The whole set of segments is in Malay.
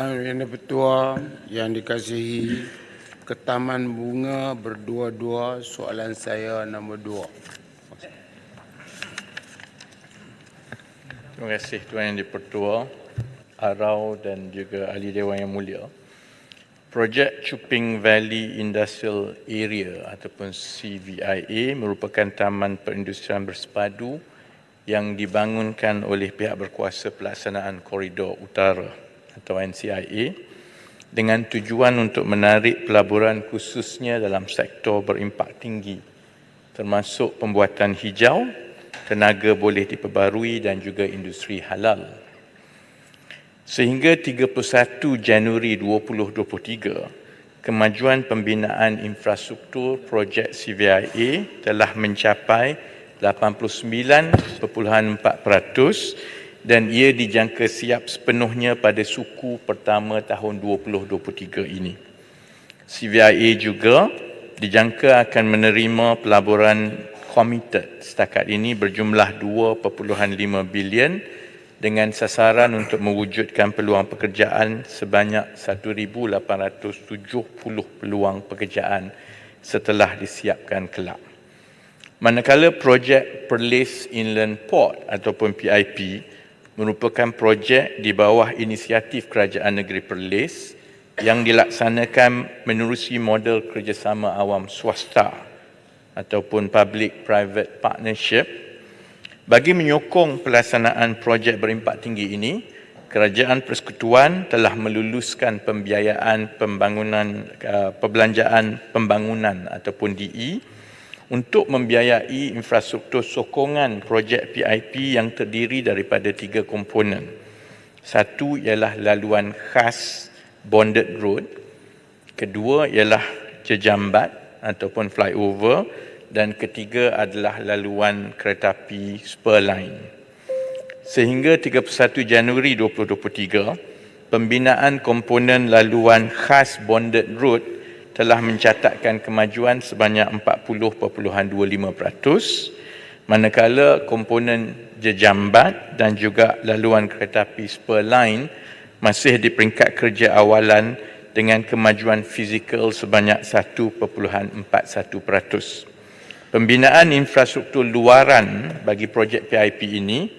Yang Ketua yang dikasihi, ke Taman Bunga berdua-dua, soalan saya nombor 2. Terima kasih Tuan Yang di-Pertua, Arau dan juga Ahli Dewan Yang Mulia. Projek Chuping Valley Industrial Area ataupun CVIA merupakan taman perindustrian bersepadu yang dibangunkan oleh pihak berkuasa pelaksanaan Koridor Utara atau NCIA dengan tujuan untuk menarik pelaburan khususnya dalam sektor berimpak tinggi termasuk pembuatan hijau, tenaga boleh diperbarui dan juga industri halal. Sehingga 31 Januari 2023, kemajuan pembinaan infrastruktur projek CVIA telah mencapai 89.4% dan ia dijangka siap sepenuhnya pada suku pertama tahun 2023 ini. CVIA juga dijangka akan menerima pelaburan committed setakat ini berjumlah 2.5 bilion dengan sasaran untuk mewujudkan peluang pekerjaan sebanyak 1,870 peluang pekerjaan setelah disiapkan kelak. Manakala projek Perlis Inland Port ataupun PIP merupakan projek di bawah inisiatif Kerajaan Negeri Perlis yang dilaksanakan menerusi model kerjasama awam swasta ataupun public-private partnership. Bagi menyokong pelaksanaan projek berimpak tinggi ini, Kerajaan Persekutuan telah meluluskan pembiayaan perbelanjaan pembangunan ataupun DE untuk membiayai infrastruktur sokongan projek PIP yang terdiri daripada 3 komponen. Satu ialah laluan khas bonded road, kedua ialah jejambat ataupun flyover dan ketiga adalah laluan keretapi spur line. Sehingga 31 Januari 2023, pembinaan komponen laluan khas bonded road telah mencatatkan kemajuan sebanyak 40.25%, manakala komponen jejambat dan juga laluan keretapi spur line masih di peringkat kerja awalan dengan kemajuan fizikal sebanyak 1.41%. Pembinaan infrastruktur luaran bagi projek PIP ini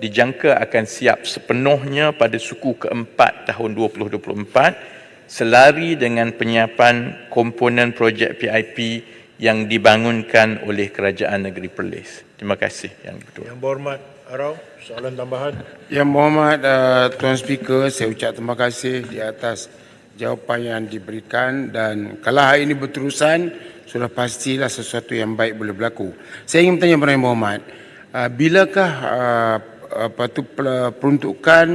dijangka akan siap sepenuhnya pada suku keempat tahun 2024 selari dengan penyiapan komponen projek PIP yang dibangunkan oleh Kerajaan Negeri Perlis. Terima kasih Yang Ketua. Yang berhormat Arau, soalan tambahan. Yang berhormat Tuan Speaker, saya ucap terima kasih di atas jawapan yang diberikan, dan kalau hari ini berterusan, sudah pastilah sesuatu yang baik boleh berlaku. Saya ingin bertanya kepada Yang Berhormat, bilakah peruntukan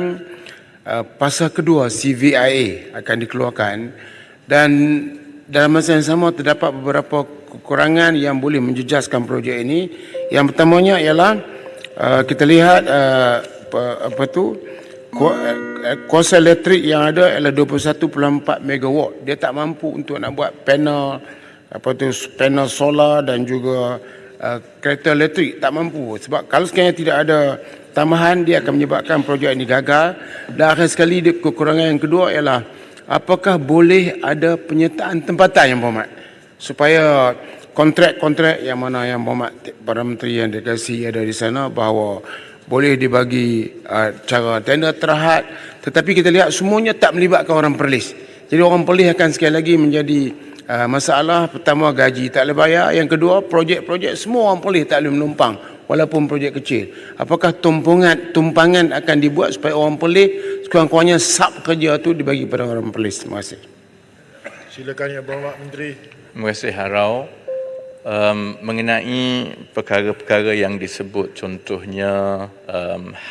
fasa kedua CVIA akan dikeluarkan, dan dalam masa yang sama terdapat beberapa kekurangan yang boleh menjejaskan projek ini. Yang pertamanya ialah kita lihat kuasa elektrik yang ada ialah 21.4 megawatt. Dia tak mampu untuk nak buat panel panel solar dan juga kereta elektrik, tak mampu. Sebab kalau sekiranya tidak ada tambahan, dia akan menyebabkan projek ini gagal. Dan akhir sekali, kekurangan yang kedua ialah apakah boleh ada penyertaan tempatan Yang Berhormat, supaya kontrak-kontrak yang mana Yang Berhormat Perdana Menteri yang dikasihi ada di sana bahawa boleh dibagi cara tender terhad, tetapi kita lihat semuanya tak melibatkan orang Perlis. Jadi orang Perlis akan sekali lagi menjadi masalah. Pertama, gaji tak boleh bayar. Yang kedua, projek-projek semua orang Perlis tak boleh menumpang walaupun projek kecil. Apakah tumpangan akan dibuat supaya orang Perlis sekurang-kurangnya sub kerja tu dibagi pada orang Perlis? Terima kasih. Silakan Yang Berhormat Menteri. Terima kasih Harau. Mengenai perkara-perkara yang disebut, contohnya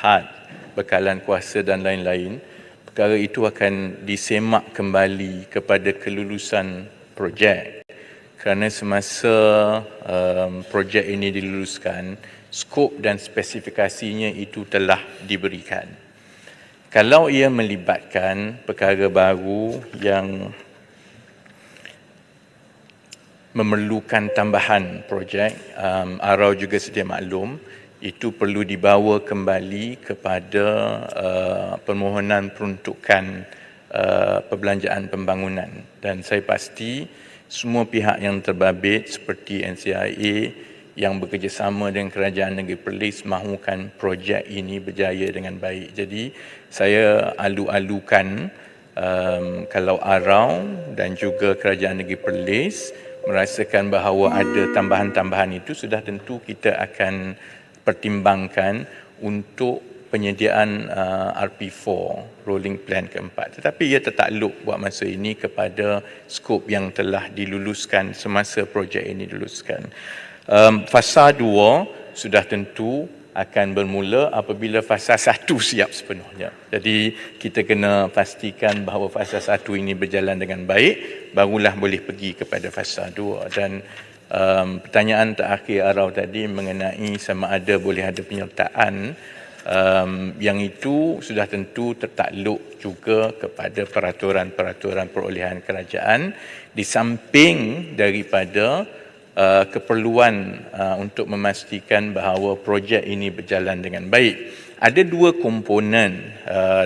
had, bekalan kuasa dan lain-lain, perkara itu akan disemak kembali kepada kelulusan projek. Kerana semasa projek ini diluluskan, skop dan spesifikasinya itu telah diberikan. Kalau ia melibatkan perkara baru yang memerlukan tambahan projek, Arau juga sedia maklum, itu perlu dibawa kembali kepada permohonan peruntukan perbelanjaan pembangunan, dan saya pasti semua pihak yang terbabit seperti NCIA yang bekerjasama dengan Kerajaan Negeri Perlis mahukan projek ini berjaya dengan baik. Jadi saya alu-alukan kalau Arau dan juga Kerajaan Negeri Perlis merasakan bahawa ada tambahan-tambahan itu, sudah tentu kita akan pertimbangkan untuk penyediaan RP4, Rolling Plan keempat. Tetapi ia tertakluk buat masa ini kepada skop yang telah diluluskan semasa projek ini diluluskan. Fasa 2 sudah tentu akan bermula apabila fasa 1 siap sepenuhnya. Jadi kita kena pastikan bahawa fasa 1 ini berjalan dengan baik, barulah boleh pergi kepada fasa 2. Dan pertanyaan terakhir Arau tadi mengenai sama ada boleh ada penyertaan, yang itu sudah tentu tertakluk juga kepada peraturan-peraturan perolehan kerajaan di samping daripada keperluan untuk memastikan bahawa projek ini berjalan dengan baik. Ada dua komponen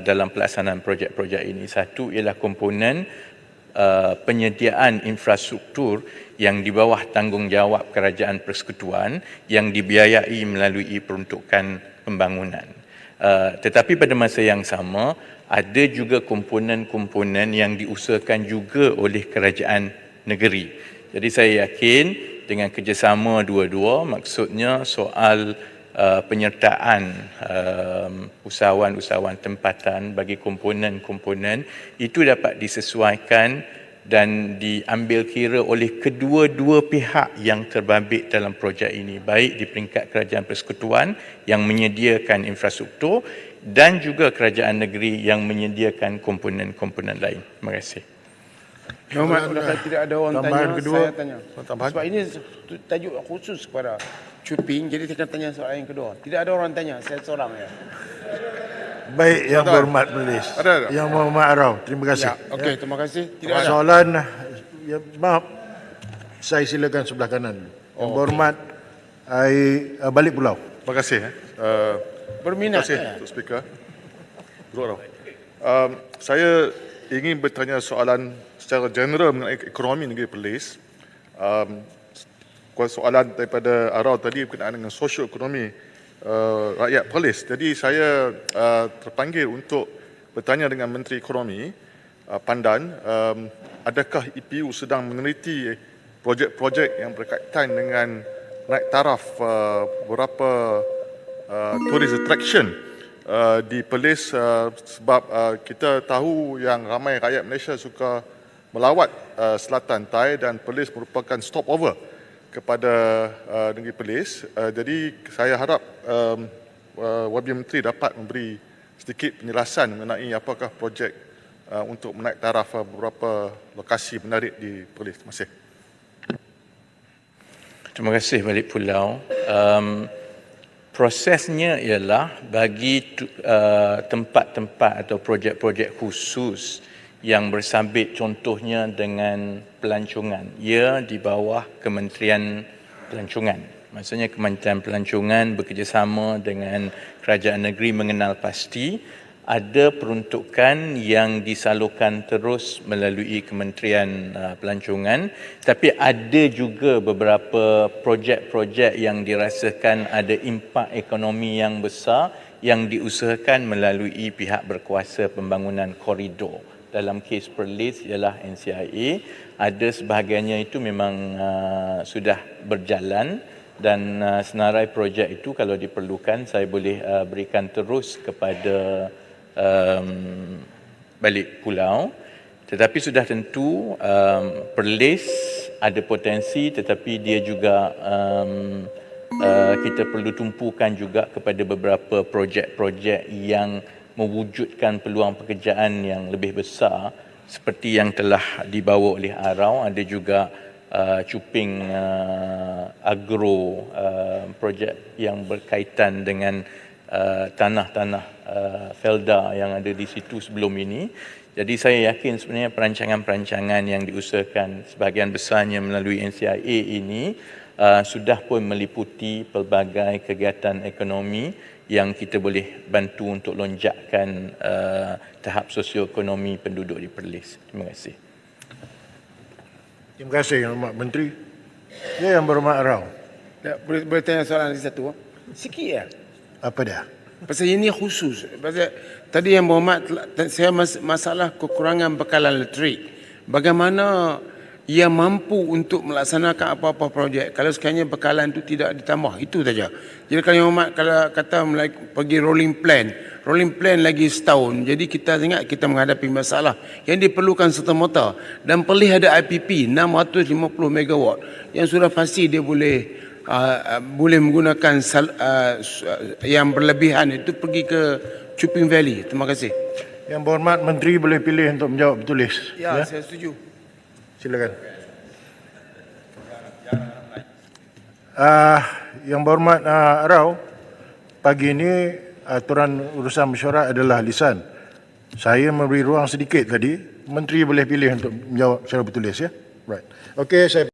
dalam pelaksanaan projek-projek ini. Satu ialah komponen penyediaan infrastruktur yang di bawah tanggungjawab Kerajaan Persekutuan yang dibiayai melalui peruntukan pembangunan. Tetapi pada masa yang sama ada juga komponen-komponen yang diusahakan juga oleh kerajaan negeri. Jadi saya yakin dengan kerjasama dua-dua, maksudnya soal penyertaan usahawan-usahawan tempatan bagi komponen-komponen itu dapat disesuaikan dan diambil kira oleh kedua-dua pihak yang terbabit dalam projek ini, baik di peringkat Kerajaan Persekutuan yang menyediakan infrastruktur dan juga kerajaan negeri yang menyediakan komponen-komponen lain. Terima kasih. Muhammad, tidak ada orang tanya, kedua, saya tanya. tambahan. Sebab ini tajuk khusus kepada Cuping, jadi saya akan tanya soalan yang kedua. Tidak ada orang tanya, saya seorang ya. Baik, yang berhormat Perlis. Yang berhormat Arau, terima kasih. Ya, okey, terima kasih. Tidak ada. Soalan, ya, maaf, saya silakan sebelah kanan. Yang berhormat Balik Pulau. Terima kasih. Berminat. Terima kasih, Untuk Speaker. Duduk, Arau. Saya ingin bertanya soalan secara general mengenai ekonomi negeri Perlis. Soalan daripada Arau tadi berkenaan dengan sosioekonomi rakyat Perlis. Jadi saya terpanggil untuk bertanya dengan Menteri Ekonomi Pandan, adakah EPU sedang meneliti projek-projek yang berkaitan dengan naik taraf beberapa tourist attraction di Perlis, sebab kita tahu yang ramai rakyat Malaysia suka melawat selatan Thai dan Perlis merupakan stopover kepada negeri Perlis. Jadi saya harap Wabil Menteri dapat memberi sedikit penjelasan mengenai apakah projek untuk menaik taraf beberapa lokasi menarik di Perlis. Terima kasih. Terima kasih Balik Pulau. Prosesnya ialah bagi tempat-tempat atau projek-projek khusus yang bersabit contohnya dengan pelancongan. Ia di bawah Kementerian Pelancongan. Maksudnya Kementerian Pelancongan bekerjasama dengan Kerajaan Negeri mengenal pasti ada peruntukan yang disalurkan terus melalui Kementerian Pelancongan, tapi ada juga beberapa projek-projek yang dirasakan ada impak ekonomi yang besar yang diusahakan melalui pihak berkuasa pembangunan koridor. Dalam kes Perlis ialah NCIA, ada sebahagiannya itu memang sudah berjalan dan senarai projek itu kalau diperlukan saya boleh berikan terus kepada Balik Pulau. Tetapi sudah tentu Perlis ada potensi, tetapi dia juga kita perlu tumpukan juga kepada beberapa projek-projek yang mewujudkan peluang pekerjaan yang lebih besar seperti yang telah dibawa oleh Arau. Ada juga Cuping agro, projek yang berkaitan dengan tanah-tanah Felda yang ada di situ sebelum ini. Jadi saya yakin sebenarnya perancangan-perancangan yang diusahakan sebahagian besarnya melalui NCIA ini sudah pun meliputi pelbagai kegiatan ekonomi yang kita boleh bantu untuk lonjakkan tahap sosioekonomi penduduk di Perlis. Terima kasih. Terima kasih Yang Berhormat Menteri. Ya, Yang Berhormat Rao. Boleh tanya soalan lagi satu? Sikit ya. Apa dia? Pasal ini khusus. Pasal tadi Yang Berhormat, saya masalah kekurangan bekalan elektrik. Bagaimana ia mampu untuk melaksanakan apa-apa projek kalau sekiranya bekalan itu tidak ditambah? Itu saja. Jadi kalau Yang Berhormat kalau kata pergi rolling plan lagi setahun, jadi kita ingat kita menghadapi masalah yang diperlukan serta-merta, dan Perlis ada IPP 650 megawatt yang sudah pasti dia boleh menggunakan yang berlebihan itu pergi ke Chuping Valley. Terima kasih. Yang Berhormat Menteri boleh pilih untuk menjawab bertulis. Ya, saya setuju. Silakan. Yang Berhormat Rao, pagi ini aturan urusan mesyuarat adalah lisan. Saya memberi ruang sedikit tadi. Menteri boleh pilih untuk menjawab secara bertulis ya. Right. Okey, saya